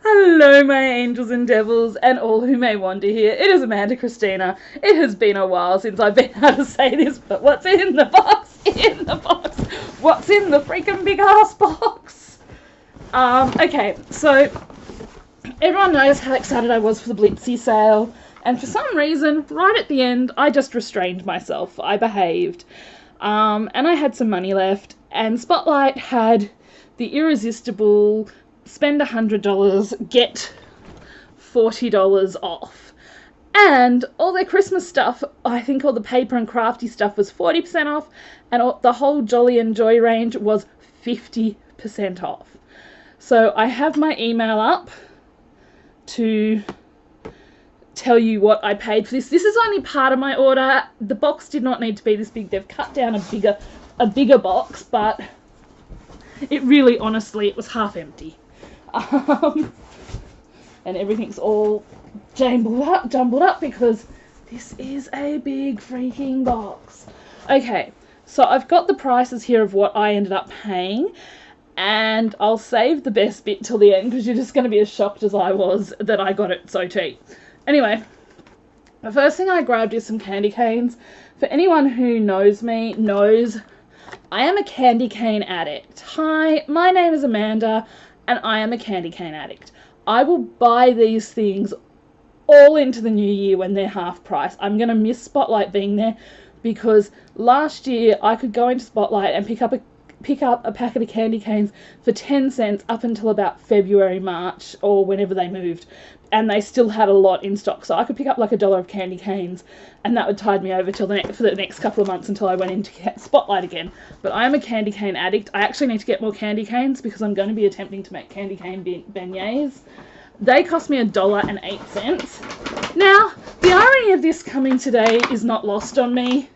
Hello, my angels and devils, and all who may wander here. It is Amanda Christina. It has been a while since I've been able to say this, but what's in the box? In the box. What's in the freaking big ass box? Okay, so everyone knows how excited I was for the Blitzy sale, and for some reason, right at the end, I just restrained myself. I behaved. And I had some money left, and Spotlight had the irresistible spend $100, get $40 off. And all their Christmas stuff, I think all the paper and crafty stuff was 40% off, and the whole Jolly and Joy range was 50% off. So I have my email up to tell you what I paid for this. This is only part of my order. The box did not need to be this big. They've cut down a bigger box, but it really, honestly, it was half empty. And everything's all jumbled up because this is a big freaking box. Okay, so I've got the prices here of what I ended up paying, and I'll save the best bit till the end because you're just going to be as shocked as I was that I got it so cheap. Anyway, the first thing I grabbed is some candy canes. For anyone who knows me, knows I am a candy cane addict. Hi, my name is Amanda, and I am a candy cane addict. I will buy these things all into the new year when they're half price. I'm going to miss Spotlight being there because last year I could go into Spotlight and pick up a packet of candy canes for 10 cents up until about February, March, or whenever they moved. And they still had a lot in stock. So I could pick up like $1 of candy canes, and that would tide me over till for the next couple of months until I went into Spotlight again. But I am a candy cane addict. I actually need to get more candy canes because I'm going to be attempting to make candy cane beignets. They cost me $1.08. Now, the irony of this coming today is not lost on me.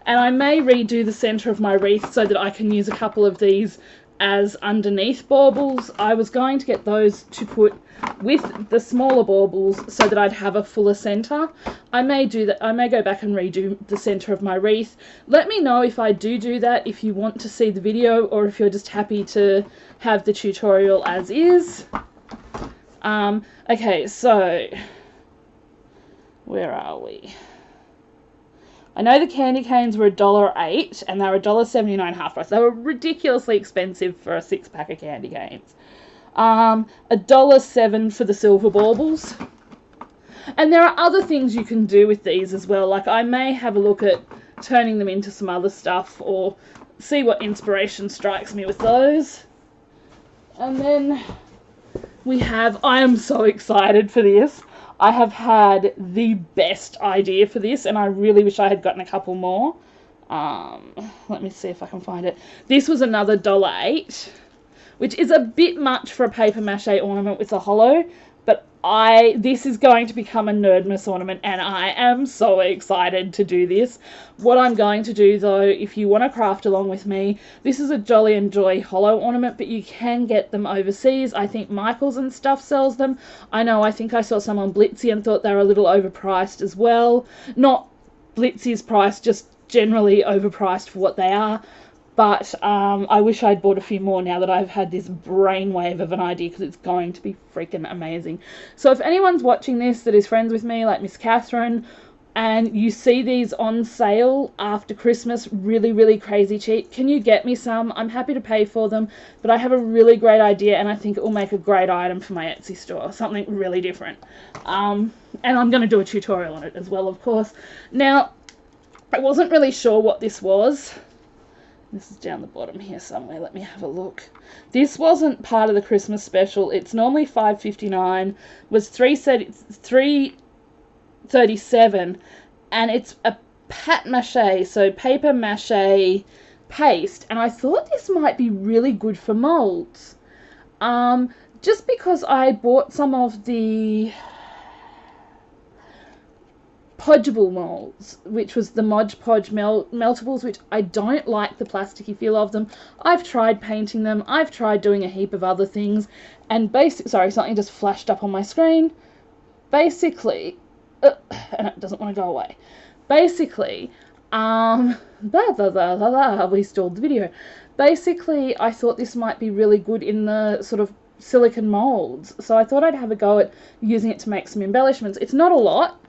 And I may redo the centre of my wreath so that I can use a couple of these as underneath baubles. I was going to get those to put with the smaller baubles so that I'd have a fuller centre. I may do that. I may go back and redo the centre of my wreath. Let me know if I do that, if you want to see the video, or if you're just happy to have the tutorial as is. Okay, so where are we? I know the candy canes were $1.08 and they were $1.79 half price. They were ridiculously expensive for a 6-pack of candy canes. $1.07 for the silver baubles. And there are other things you can do with these as well. Like I may have a look at turning them into some other stuff or see what inspiration strikes me with those. And then we have, I am so excited for this. I have had the best idea for this, and I really wish I had gotten a couple more. Let me see if I can find it. This was another $1.08, which is a bit much for a paper mache ornament with a hollow, but this is going to become a Nerdmas ornament, and I am so excited to do this. What I'm going to do, though, if you want to craft along with me, this is a Jolly and Joy hollow ornament, but you can get them overseas. I think Michaels and stuff sells them. I think I saw some on Blitzy and thought they were a little overpriced as well. Not Blitzy's price, just generally overpriced for what they are. But I wish I'd bought a few more now that I've had this brainwave of an idea, because it's going to be freaking amazing. So if anyone's watching this that is friends with me, like Miss Catherine, and you see these on sale after Christmas, really, really crazy cheap, can you get me some? I'm happy to pay for them, but I have a really great idea, and I think it will make a great item for my Etsy store, something really different. And I'm going to do a tutorial on it as well, of course. Now, I wasn't really sure what this was. This is down the bottom here somewhere. Let me have a look. This wasn't part of the Christmas special. It's normally $5.59. Was $3.37, and it's a pat mache, so paper mache paste. And I thought this might be really good for molds. Just because I bought some of the podgeable molds, which was the Mod Podge meltables, which I don't like the plasticky feel of them. I've tried painting them. I've tried doing a heap of other things, and sorry, something just flashed up on my screen. Basically, and it doesn't want to go away. Basically, we stalled the video. Basically, I thought this might be really good in the sort of silicone molds. So I thought I'd have a go at using it to make some embellishments. It's not a lot,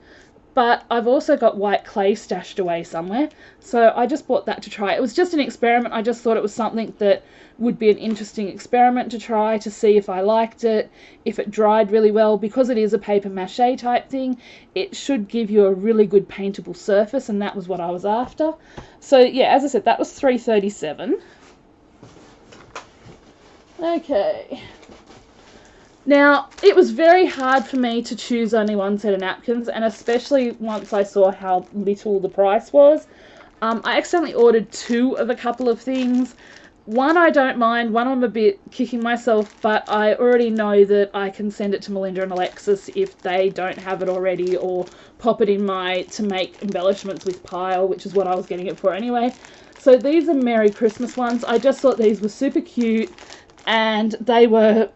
but I've also got white clay stashed away somewhere. So I just bought that to try. It was just an experiment. I just thought it was something that would be an interesting experiment to try to see if I liked it, if it dried really well. Because it is a paper mache type thing, it should give you a really good paintable surface, and that was what I was after. So yeah, as I said, that was $3.37. Okay. Now, it was very hard for me to choose only one set of napkins, and especially once I saw how little the price was. I accidentally ordered two of a couple of things. One I don't mind, one I'm a bit kicking myself, but I already know that I can send it to Melinda and Alexis if they don't have it already, or pop it in my to make embellishments with pile, which is what I was getting it for anyway. So these are Merry Christmas ones. I just thought these were super cute, and they were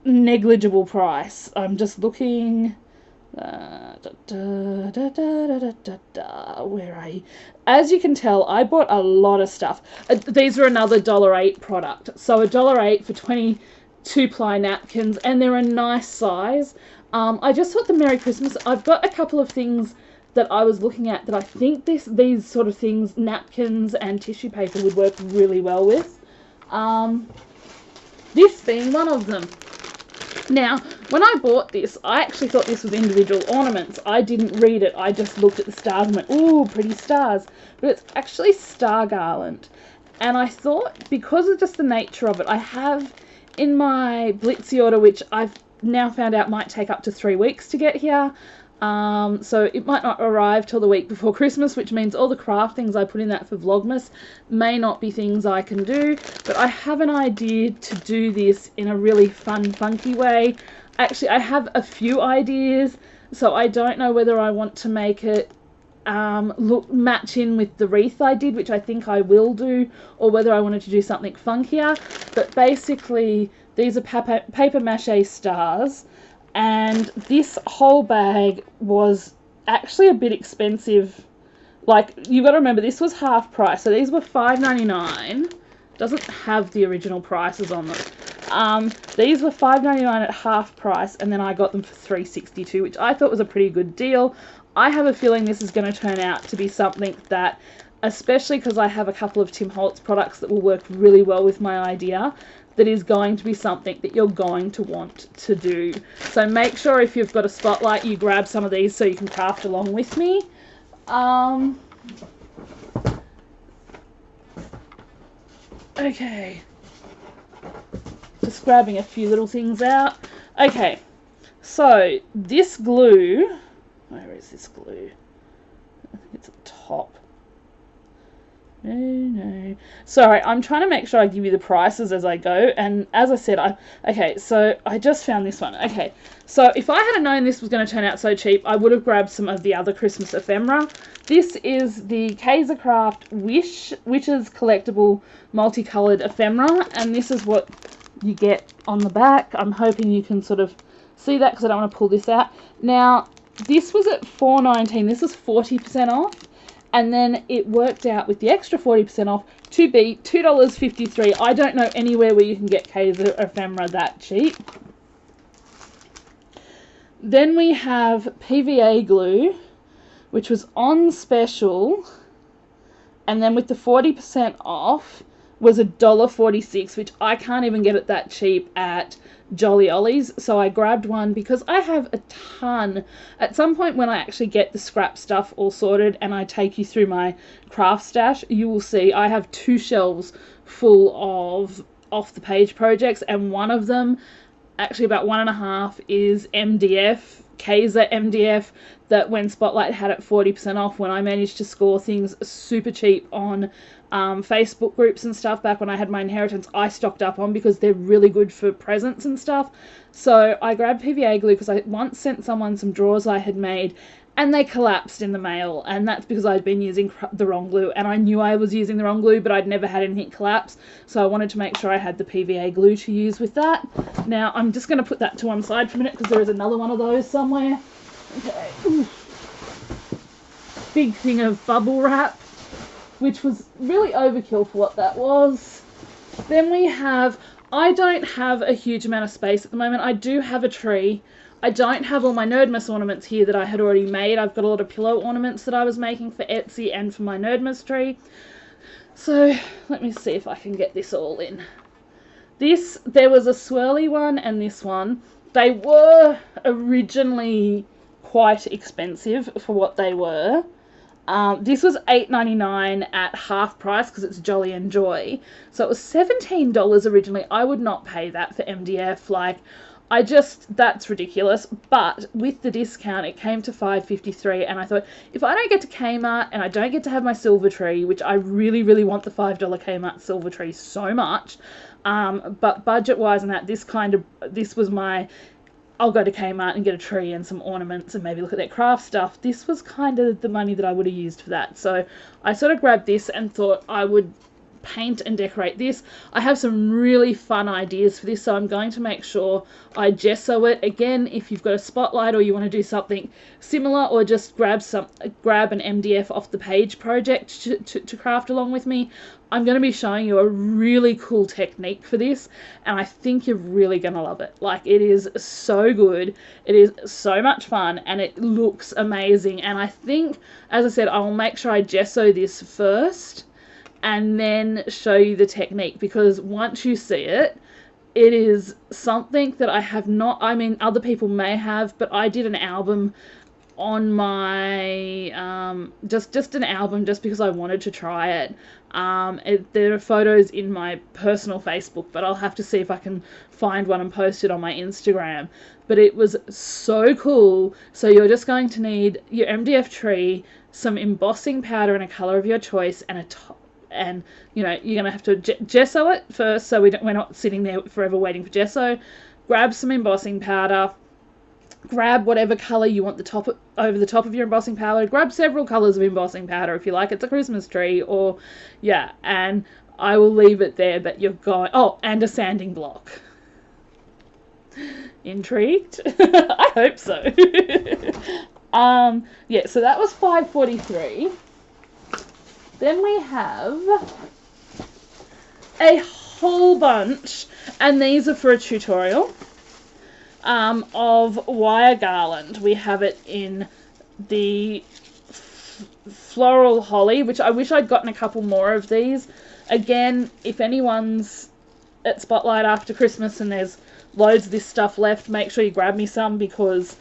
negligible price. I'm just looking. Where are you? As you can tell, I bought a lot of stuff. These are another $1.08 product. So $1.08 for 22 ply napkins, and they're a nice size. I just thought the Merry Christmas. I've got a couple of things that I was looking at that I think these sort of things, napkins and tissue paper, would work really well with. This being one of them. Now, when I bought this, I actually thought this was individual ornaments. I didn't read it. I just looked at the stars and went, ooh, pretty stars. But it's actually star garland. And I thought, because of just the nature of it, I have in my Blitzy order, which I've now found out might take up to 3 weeks to get here. So it might not arrive till the week before Christmas, which means all the craft things I put in that for Vlogmas may not be things I can do, but I have an idea to do this in a really fun, funky way. Actually, I have a few ideas, so I don't know whether I want to make it match in with the wreath I did, which I think I will do, or whether I wanted to do something funkier. But basically, these are paper mache stars. And this whole bag was actually a bit expensive. Like, you got to remember, this was half price. So these were $5.99. Doesn't have the original prices on them. These were $5.99 at half price, and then I got them for $3.62, which I thought was a pretty good deal. I have a feeling this is going to turn out to be something that, especially because I have a couple of Tim Holtz products that will work really well with my idea, that is going to be something that you're going to want to do. So make sure if you've got a spotlight, you grab some of these so you can craft along with me. Okay. Just grabbing a few little things out. Okay. So this glue, where is this glue? I think it's at the top. No. Sorry, I'm trying to make sure I give you the prices as I go. And as I said, okay, so I just found this one. Okay, so if I had known this was going to turn out so cheap, I would have grabbed some of the other Christmas ephemera. This is the Kaisercraft Witches Collectible Multicoloured Ephemera. And this is what you get on the back. I'm hoping you can sort of see that because I don't want to pull this out. Now, this was at $4.19. This was 40% off. And then it worked out with the extra 40% off to be $2.53. I don't know anywhere where you can get Kaiser ephemera that cheap. Then we have PVA glue, which was on special. And then with the 40% off was $1.46, which I can't even get it that cheap at Jolly Ollie's. So I grabbed one because I have a ton. At some point when I actually get the scrap stuff all sorted and I take you through my craft stash, you will see I have 2 shelves full of off the page projects, and one of them, actually about 1.5, is MDF, Kaiser MDF, that when Spotlight had it 40% off, when I managed to score things super cheap on Facebook groups and stuff back when I had my inheritance, I stocked up on because they're really good for presents and stuff. So I grabbed PVA glue because I once sent someone some drawers I had made and they collapsed in the mail, and that's because I'd been using the wrong glue, and I knew I was using the wrong glue, but I'd never had anything collapse, so I wanted to make sure I had the PVA glue to use with that. Now I'm just going to put that to one side for a minute because there is another one of those somewhere. Okay. Ooh. Big thing of bubble wrap, which was really overkill for what that was. Then we have, I don't have a huge amount of space at the moment. I do have a tree. I don't have all my Nerdmas ornaments here that I had already made. I've got a lot of pillow ornaments that I was making for Etsy and for my Nerdmas tree. So let me see if I can get this all in. There was a swirly one and this one. They were originally quite expensive for what they were. This was $8.99 at half price because it's Jolly and Joy. So it was $17 originally. I would not pay that for MDF. Like, that's ridiculous. But with the discount, it came to $5.53, and I thought, if I don't get to Kmart and I don't get to have my silver tree, which I really, really want the $5 Kmart silver tree so much, but budget-wise and that, this was my, I'll go to Kmart and get a tree and some ornaments and maybe look at their craft stuff. This was kind of the money that I would have used for that. So I sort of grabbed this and thought I would paint and decorate this. I have some really fun ideas for this, so I'm going to make sure I gesso it. Again, if you've got a spotlight or you want to do something similar, or just grab an MDF off the page project to craft along with me, I'm going to be showing you a really cool technique for this, and I think you're really going to love it. Like, it is so good, it is so much fun, and it looks amazing. And I think, as I said, I will make sure I gesso this first and then show you the technique, because once you see it, it is something that I have not, I mean, other people may have, but I did an album on my, just an album just because I wanted to try it. There are photos in my personal Facebook, but I'll have to see if I can find one and post it on my Instagram. But it was so cool. So you're just going to need your MDF tree, some embossing powder in a colour of your choice, and a top. And, you know, you're going to have to gesso it first, so we're not sitting there forever waiting for gesso. Grab some embossing powder. Grab whatever colour you want over the top of your embossing powder. Grab several colours of embossing powder if you like. It's a Christmas tree, or, yeah, and I will leave it there, but you're going... Oh, and a sanding block. Intrigued? I hope so. Yeah, so that was $5.43. Then we have a whole bunch, and these are for a tutorial, of wire garland. We have it in the floral holly, which I wish I'd gotten a couple more of these. Again, if anyone's at Spotlight after Christmas and there's loads of this stuff left, make sure you grab me some, because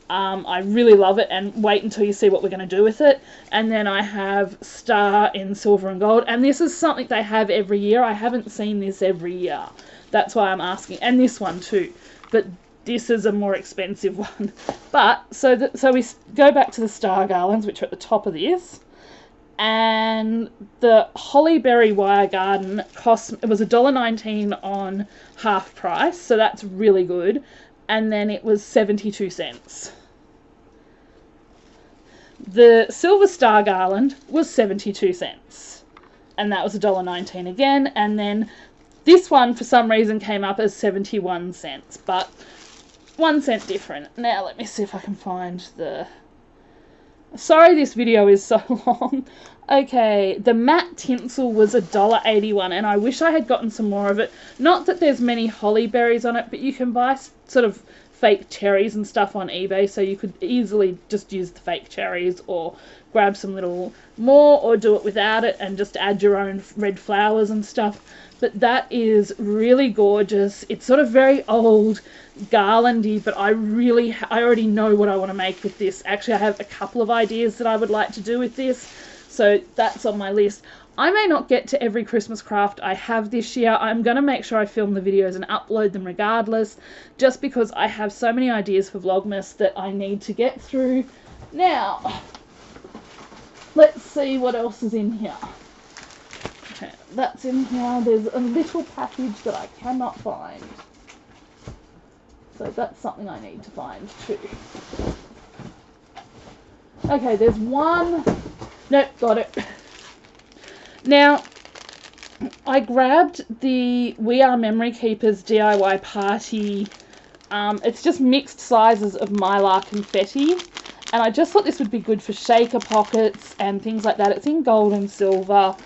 I really love it, and wait until you see what we're going to do with it. And then I have Star in silver and gold, and this is something they have every year. I haven't seen this every year. That's why I'm asking. And this one too, but this is a more expensive one. But so we go back to the Star garlands, which are at the top of this, and the Hollyberry wire garden it was $1.19 on half price, so that's really good. And then it was 72 cents. The Silver Star garland was 72 cents, and that was $1.19 again. And then this one, for some reason, came up as 71 cents, but 1 cent different. Now let me see if I can find the... Sorry this video is so long. Okay, the matte tinsel was $1.81, and I wish I had gotten some more of it. Not that there's many holly berries on it, but you can buy sort of fake cherries and stuff on eBay, so you could easily just use the fake cherries, or grab some little more, or do it without it and just add your own red flowers and stuff. But that is really gorgeous. It's sort of very old, garlandy, but I already know what I want to make with this. Actually, I have a couple of ideas that I would like to do with this, so that's on my list. I may not get to every Christmas craft I have this year. I'm going to make sure I film the videos and upload them regardless, just because I have so many ideas for Vlogmas that I need to get through. Now, let's see what else is in here. Okay, that's in here. There's a little package that I cannot find, so that's something I need to find too. Okay, there's one. Nope, got it. Now, I grabbed the We Are Memory Keepers DIY Party. It's just mixed sizes of Mylar confetti, and I just thought this would be good for shaker pockets and things like that. It's in gold and silver.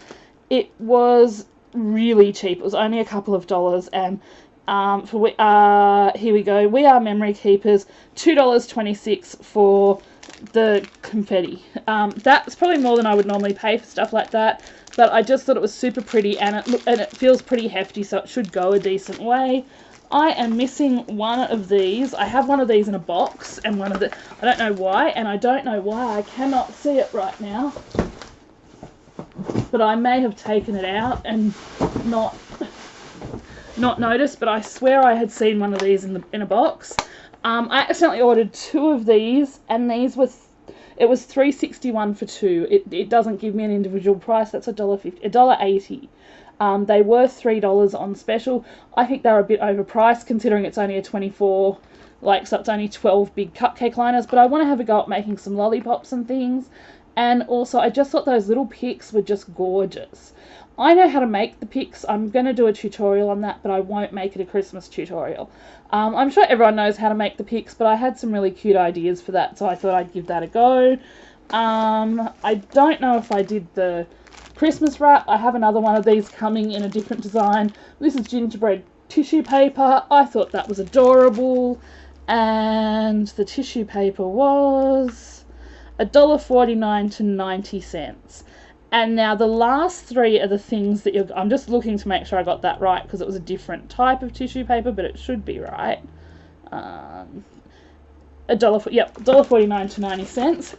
It was really cheap. It was only a couple of dollars, and here we go. We Are Memory Keepers, $2.26 for the confetti. That's probably more than I would normally pay for stuff like that, but I just thought it was super pretty, and it feels pretty hefty, so it should go a decent way. I am missing one of these. I have one of these in a box, and one of the, I don't know why, and I don't know why I cannot see it right now, but I may have taken it out and not noticed, but I swear I had seen one of these in a box. I accidentally ordered 2 of these, and these were it was $3.61 for 2. It doesn't give me an individual price. That's $1.80. They were $3 on special. I think they're a bit overpriced considering it's only a 24, so it's only 12 big cupcake liners, but I want to have a go at making some lollipops and things. And also, I just thought those little picks were just gorgeous. I know how to make the picks. I'm going to do a tutorial on that, but I won't make it a Christmas tutorial. I'm sure everyone knows how to make the picks, but I had some really cute ideas for that, so I thought I'd give that a go. I don't know if I did the Christmas wrap. I have another one of these coming in a different design. This is gingerbread tissue paper. I thought that was adorable. And the tissue paper was $1.49 to 90 cents. And now the last 3 are the things that I'm just looking to make sure I got that right, because it was a different type of tissue paper, but it should be right. $1.49 to 90 cents.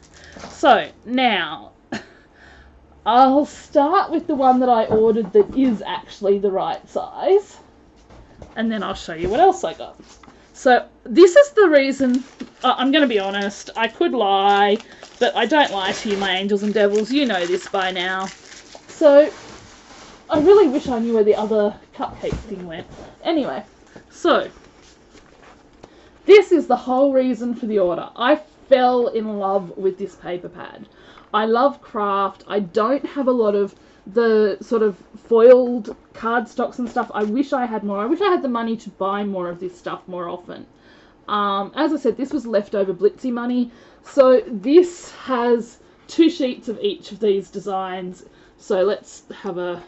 So now I'll start with the one that I ordered that is actually the right size, and then I'll show you what else I got. So this is the reason, I'm going to be honest, I could lie, but I don't lie to you, my angels and devils. You know this by now. So I really wish I knew where the other cupcake thing went. Anyway, so this is the whole reason for the order. I fell in love with this paper pad. I love craft. I don't have a lot of the sort of foiled cardstocks and stuff. I wish I had more. I wish I had the money to buy more of this stuff more often. As I said, this was leftover Blitzy money. So this has 2 sheets of each of these designs. So let's have a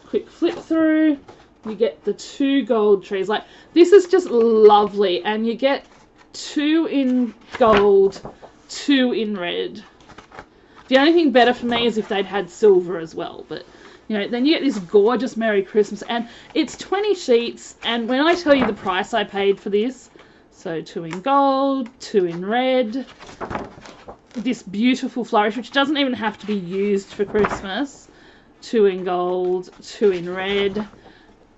quick flip through. You get the 2 gold trees. Like, this is just lovely. And you get 2 in gold, 2 in red. The only thing better for me is if they'd had silver as well, but, you know, then you get this gorgeous Merry Christmas, and it's 20 sheets, and when I tell you the price I paid for this, so 2 in gold, 2 in red, this beautiful flourish, which doesn't even have to be used for Christmas, 2 in gold, 2 in red,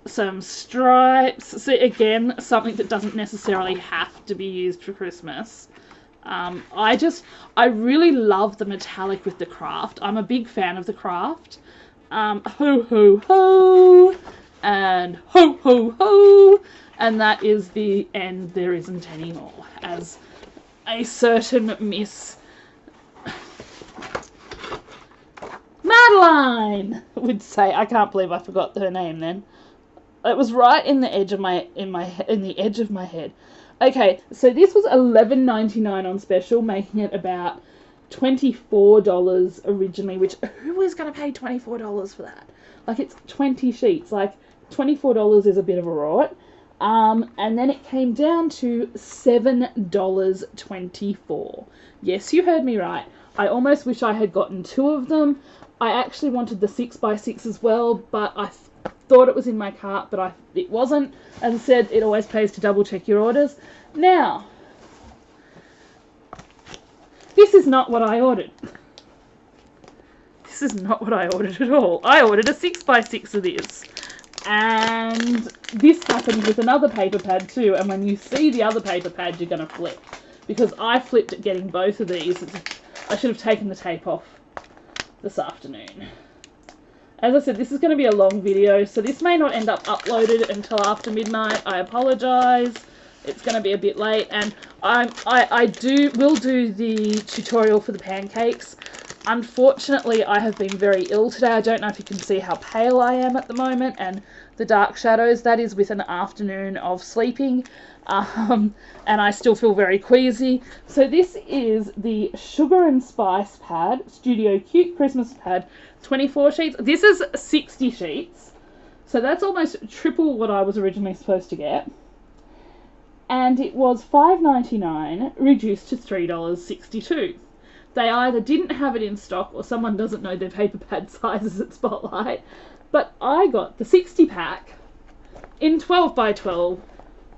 some stripes, so again, something that doesn't necessarily have to be used for Christmas. I really love the metallic with the craft. I'm a big fan of the craft. Ho ho ho, and ho ho ho, and that is the end. There isn't any more, as a certain Miss Madeline would say. I can't believe I forgot her name then. It was right in the edge of my head. Okay, so this was $11.99 on special, making it about $24 originally, which who is going to pay $24 for that? Like, it's 20 sheets. Like, $24 is a bit of a rot. And then it came down to $7.24. Yes, you heard me right. I almost wish I had gotten 2 of them. I actually wanted the 6x6 as well, but I thought it was in my cart, but it wasn't. As I said, it always pays to double check your orders. Now, this is not what I ordered. This is not what I ordered at all. I ordered a 6x6 of this. And this happened with another paper pad too, and when you see the other paper pad, you're going to flip. Because I flipped at getting both of these. I should have taken the tape off this afternoon. As I said, this is going to be a long video, so this may not end up uploaded until after midnight. I apologise. It's going to be a bit late, and I will do the tutorial for the pancakes. Unfortunately, I have been very ill today. I don't know if you can see how pale I am at the moment, and the dark shadows. That is with an afternoon of sleeping, and I still feel very queasy. So this is the Sugar and Spice pad, Studio Cute Christmas pad, 24 sheets. This is 60 sheets. So that's almost triple what I was originally supposed to get. And it was $5.99 reduced to $3.62. They either didn't have it in stock or someone doesn't know their paper pad sizes at Spotlight. But I got the 60 pack in 12 by 12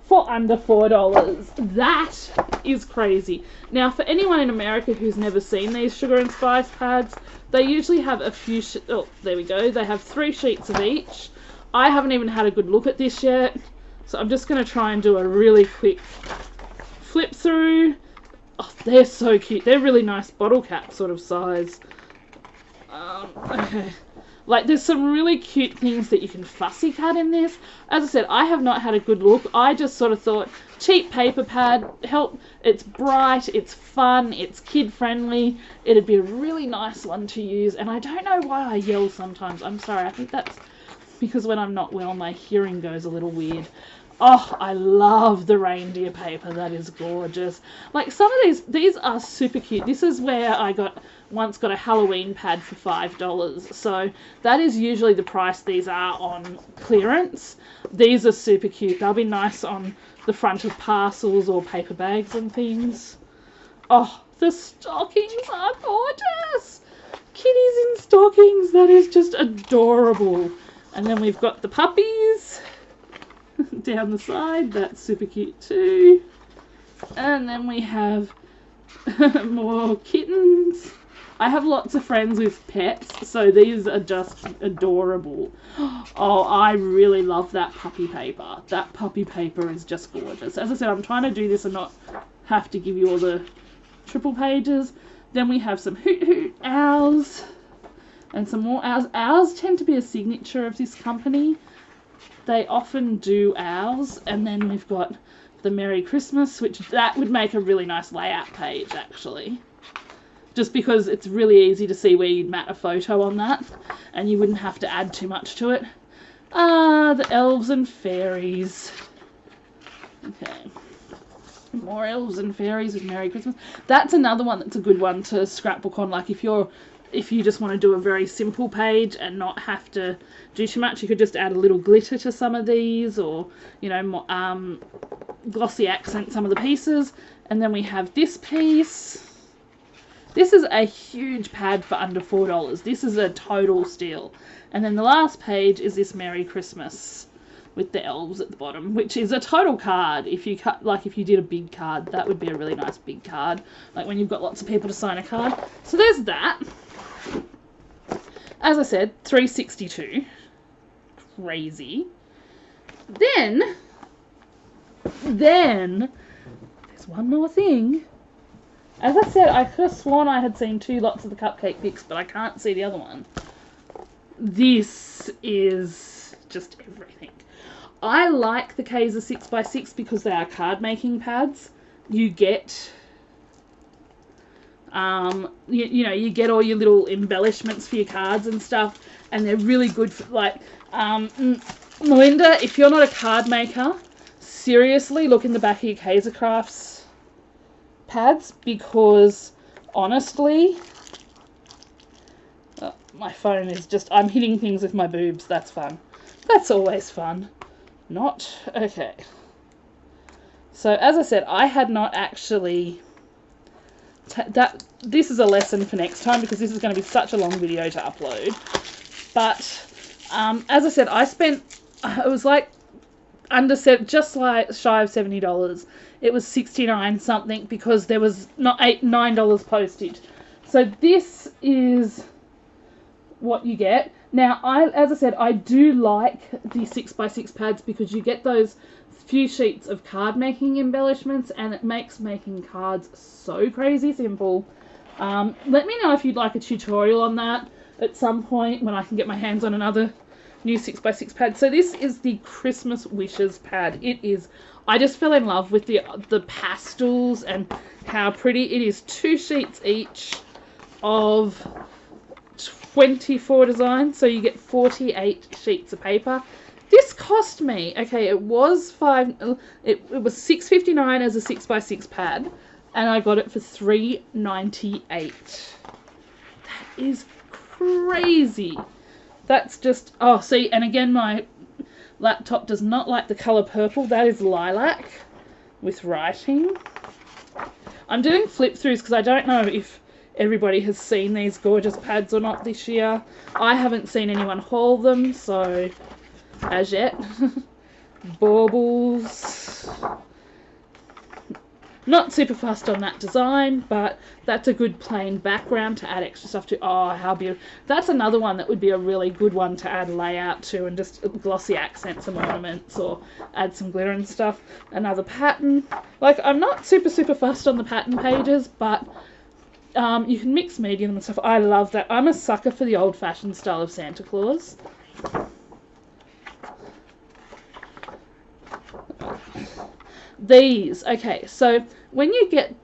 for under $4. That is crazy. Now, for anyone in America who's never seen these sugar and spice pads, they usually have a few, oh, there we go. They have 3 sheets of each. I haven't even had a good look at this yet, so I'm just going to try and do a really quick flip through. Oh, they're so cute. They're really nice bottle cap sort of size. Okay. Like, there's some really cute things that you can fussy cut in this. As I said, I have not had a good look. I just sort of thought, cheap paper pad, it's bright, it's fun, it's kid-friendly. It'd be a really nice one to use. And I don't know why I yell sometimes. I'm sorry, I think that's because when I'm not well, my hearing goes a little weird. Oh, I love the reindeer paper. That is gorgeous. Like, some of these are super cute. This is where I once got a Halloween pad for $5. So that is usually the price these are on clearance. These are super cute. They'll be nice on the front of parcels or paper bags and things. Oh, the stockings are gorgeous. Kitties in stockings. That is just adorable. And then we've got the puppies down the side. That's super cute too. And then we have more kittens. I have lots of friends with pets, so these are just adorable. Oh, I really love that puppy paper. That puppy paper is just gorgeous. As I said, I'm trying to do this and not have to give you all the triple pages. Then we have some Hoot Hoot owls and some more owls. Owls tend to be a signature of this company. They often do owls. And then we've got the Merry Christmas, which that would make a really nice layout page, actually. Just because it's really easy to see where you'd mat a photo on that, and you wouldn't have to add too much to it. The elves and fairies. Okay. More elves and fairies with Merry Christmas. That's another one that's a good one to scrapbook on. Like, if you just want to do a very simple page and not have to do too much, you could just add a little glitter to some of these, or, you know, glossy accent some of the pieces. And then we have this piece. This is a huge pad for under $4. This is a total steal. And then the last page is this Merry Christmas with the elves at the bottom, which is a total card. If you did a big card, that would be a really nice big card. Like when you've got lots of people to sign a card. So there's that. As I said, $3.62. Crazy. Then there's one more thing. As I said, I could have sworn I had seen 2 lots of the cupcake picks, but I can't see the other one. This is just everything. I like the Kaiser 6x6 because they are card making pads. You get, you get all your little embellishments for your cards and stuff, and they're really good for, like, Melinda, if you're not a card maker, seriously look in the back of your Kaiser Crafts pads, because honestly, my phone is just, I'm hitting things with my boobs. That's fun. That's always fun. Not okay. So as I said, I had not actually this is a lesson for next time, because this is going to be such a long video to upload. But as I said, I spent, it was like just like shy of $70. It was 69 something because there was not $9 postage. So this is what you get. Now, as I said, I do like the 6x6 pads because you get those few sheets of card making embellishments, and it makes making cards so crazy simple. Let me know if you'd like a tutorial on that at some point when I can get my hands on another new 6x6 pad. So this is the Christmas Wishes pad. It is, I just fell in love with the pastels and how pretty it is. 2 sheets each of 24 designs, so you get 48 sheets of paper. This cost me, okay, it was $6.59 as a 6x6 pad, and I got it for $3.98. That is crazy. That's just, oh, see, and again, my laptop does not like the colour purple. That is lilac with writing. I'm doing flip throughs because I don't know if everybody has seen these gorgeous pads or not this year. I haven't seen anyone haul them, so as yet. Baubles. Not super fussed on that design, but that's a good plain background to add extra stuff to. Oh, how beautiful. That's another one that would be a really good one to add layout to and just glossy accent some ornaments or add some glitter and stuff. Another pattern. Like, I'm not super fussed on the pattern pages, but you can mix medium and stuff. I love that. I'm a sucker for the old-fashioned style of Santa Claus. These, okay, so when you get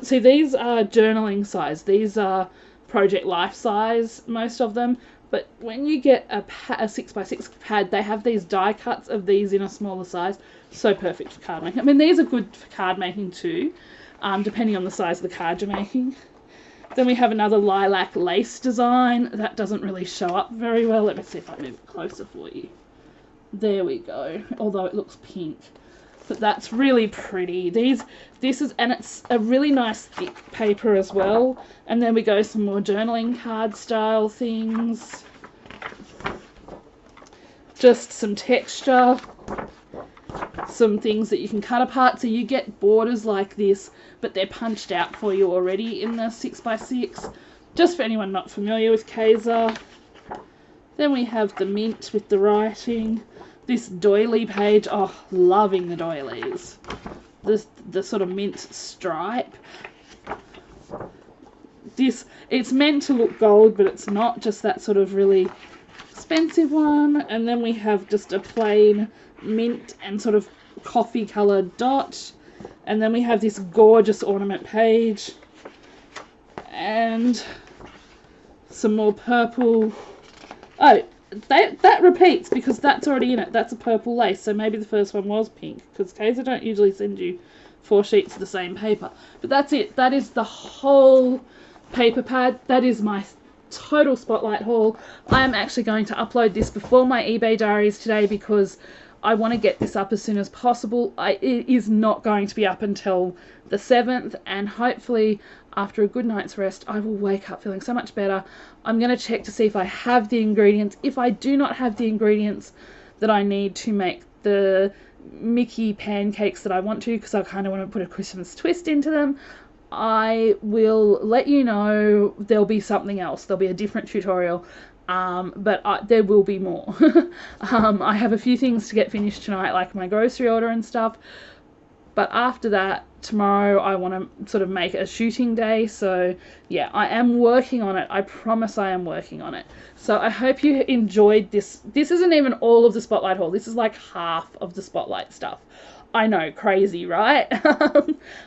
see, these are journaling size, these are project life size, most of them, but when you get a 6x6 pad, they have these die cuts of these in a smaller size, so perfect for card making. I mean, these are good for card making too, depending on the size of the card you're making. Then we have another lilac lace design. That doesn't really show up very well. Let me see if I move it closer for you. There we go, although it looks pink. But that's really pretty. And it's a really nice thick paper as well. And then we go some more journaling card style things. Just some texture. Some things that you can cut apart. So you get borders like this, but they're punched out for you already in the 6x6. Just for anyone not familiar with Kaiser. Then we have the mint with the writing. This doily page, oh, loving the doilies. The sort of mint stripe. It's meant to look gold, but it's not, just that sort of really expensive one. And then we have just a plain mint and sort of coffee coloured dot. And then we have this gorgeous ornament page. And some more purple. Oh, that repeats because that's already in it. That's a purple lace, so maybe the first one was pink, because Kaiser don't usually send you 4 sheets of the same paper. But that's it. That is the whole paper pad. That is my total spotlight haul. I am actually going to upload this before my eBay diaries today because I want to get this up as soon as possible. It is not going to be up until the 7th, and hopefully after a good night's rest I will wake up feeling so much better. I'm going to check to see if I have the ingredients. If I do not have the ingredients that I need to make the Mickey pancakes that I want to, because I kind of want to put a Christmas twist into them, I will let you know. There'll be something else. There'll be a different tutorial. But there will be more. I have a few things to get finished tonight, like my grocery order and stuff. But after that, tomorrow I want to sort of make a shooting day. So yeah, I am working on it. I promise I am working on it. So I hope you enjoyed this. This isn't even all of the Spotlight haul. This is like half of the Spotlight stuff. I know, crazy, right?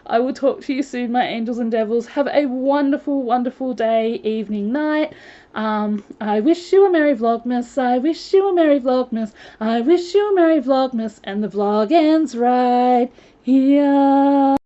I will talk to you soon, my angels and devils. Have a wonderful, wonderful day, evening, night. I wish you a Merry Vlogmas. I wish you a Merry Vlogmas. I wish you a Merry Vlogmas. And the vlog ends right here.